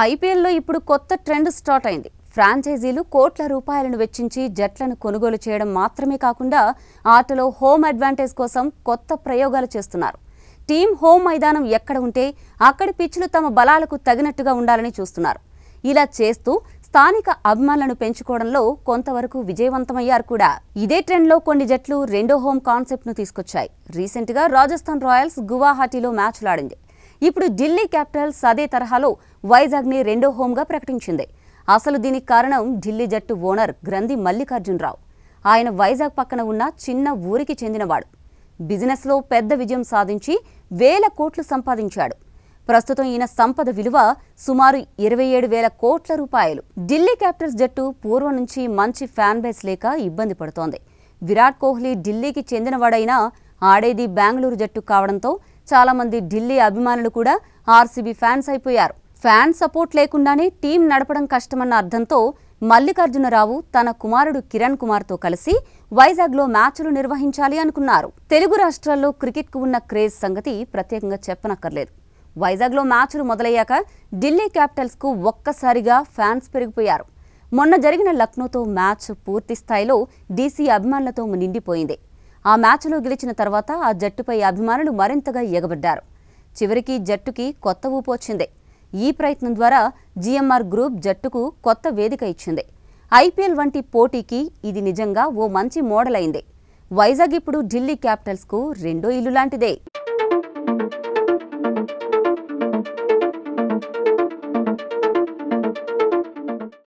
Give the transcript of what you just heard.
ఐపీఎల్లో ఇప్పుడు కొత్త ట్రెండ్ స్టార్ట్ అయింది. ఫ్రాంచైజీలు కోట్ల రూపాయలను వెచ్చించి జట్లను కొనుగోలు చేయడం మాత్రమే కాకుండా ఆటలో హోమ్ అడ్వాంటేజ్ కోసం కొత్త ప్రయోగాలు చేస్తున్నారు. టీం హోమ్ మైదానం ఎక్కడ ఉంటే అక్కడి పిచ్లు తమ బలాలకు తగినట్టుగా ఉండాలని చూస్తున్నారు. ఇలా చేస్తూ స్థానిక అభిమానులను పెంచుకోవడంలో కొంతవరకు విజయవంతమయ్యారు కూడా. ఇదే ట్రెండ్లో కొన్ని జట్లు రెండో హోమ్ కాన్సెప్ట్ను తీసుకొచ్చాయి. రీసెంట్గా రాజస్థాన్ రాయల్స్ గువాహటిలో మ్యాచ్లాడింది. ఇప్పుడు ఢిల్లీ క్యాపిటల్స్ అదే తరహాలో వైజాగ్ని రెండో హోమ్గా ప్రకటించింది. అసలు దీనికి కారణం ఢిల్లీ జట్టు ఓనర్ గ్రంథి మల్లికార్జునరావు. ఆయన వైజాగ్ పక్కన ఉన్న చిన్న ఊరికి చెందినవాడు. బిజినెస్లో పెద్ద విజయం సాధించి వేల కోట్లు సంపాదించాడు. ప్రస్తుతం ఈయన సంపద విలువ సుమారు 27,000 కోట్ల రూపాయలు. ఢిల్లీ క్యాపిటల్స్ జట్టు పూర్వం నుంచి మంచి ఫ్యాన్ బేస్ లేక ఇబ్బంది పడుతోంది. విరాట్ కోహ్లీ ఢిల్లీకి చెందినవాడైనా ఆడేది బెంగళూరు జట్టు కావడంతో చాలామంది ఢిల్లీ అభిమానులు కూడా ఆర్సీబీ ఫ్యాన్స్ అయిపోయారు. ఫ్యాన్ సపోర్ట్ లేకుండానే టీం నడపడం కష్టమన్న అర్థంతో మల్లికార్జునరావు తన కుమారుడు కిరణ్ కుమార్తో కలిసి వైజాగ్లో మ్యాచ్లు నిర్వహించాలి అనుకున్నారు. తెలుగు రాష్ట్రాల్లో క్రికెట్కు ఉన్న క్రేజ్ సంగతి ప్రత్యేకంగా చెప్పనక్కర్లేదు. వైజాగ్లో మ్యాచ్లు మొదలయ్యాక ఢిల్లీ క్యాపిటల్స్కు ఒక్కసారిగా ఫ్యాన్స్ పెరిగిపోయారు. మొన్న జరిగిన లక్నోతో మ్యాచ్ పూర్తి స్థాయిలో డీసీ అభిమానులతో నిండిపోయింది. ఆ మ్యాచ్లో గెలిచిన తర్వాత ఆ జట్టుపై అభిమానులు మరింతగా ఎగబడ్డారు. చివరికి జట్టుకి కొత్త ఊపు వచ్చింది. ఈ ప్రయత్నం ద్వారా జీఎంఆర్ గ్రూప్ జట్టుకు కొత్త వేదిక ఇచ్చింది. ఐపీఎల్ వంటి పోటీకి ఇది నిజంగా ఓ మంచి మోడల్ అయింది. వైజాగ్ ఇప్పుడు ఢిల్లీ క్యాపిటల్స్కు రెండో ఇల్లు లాంటిదే.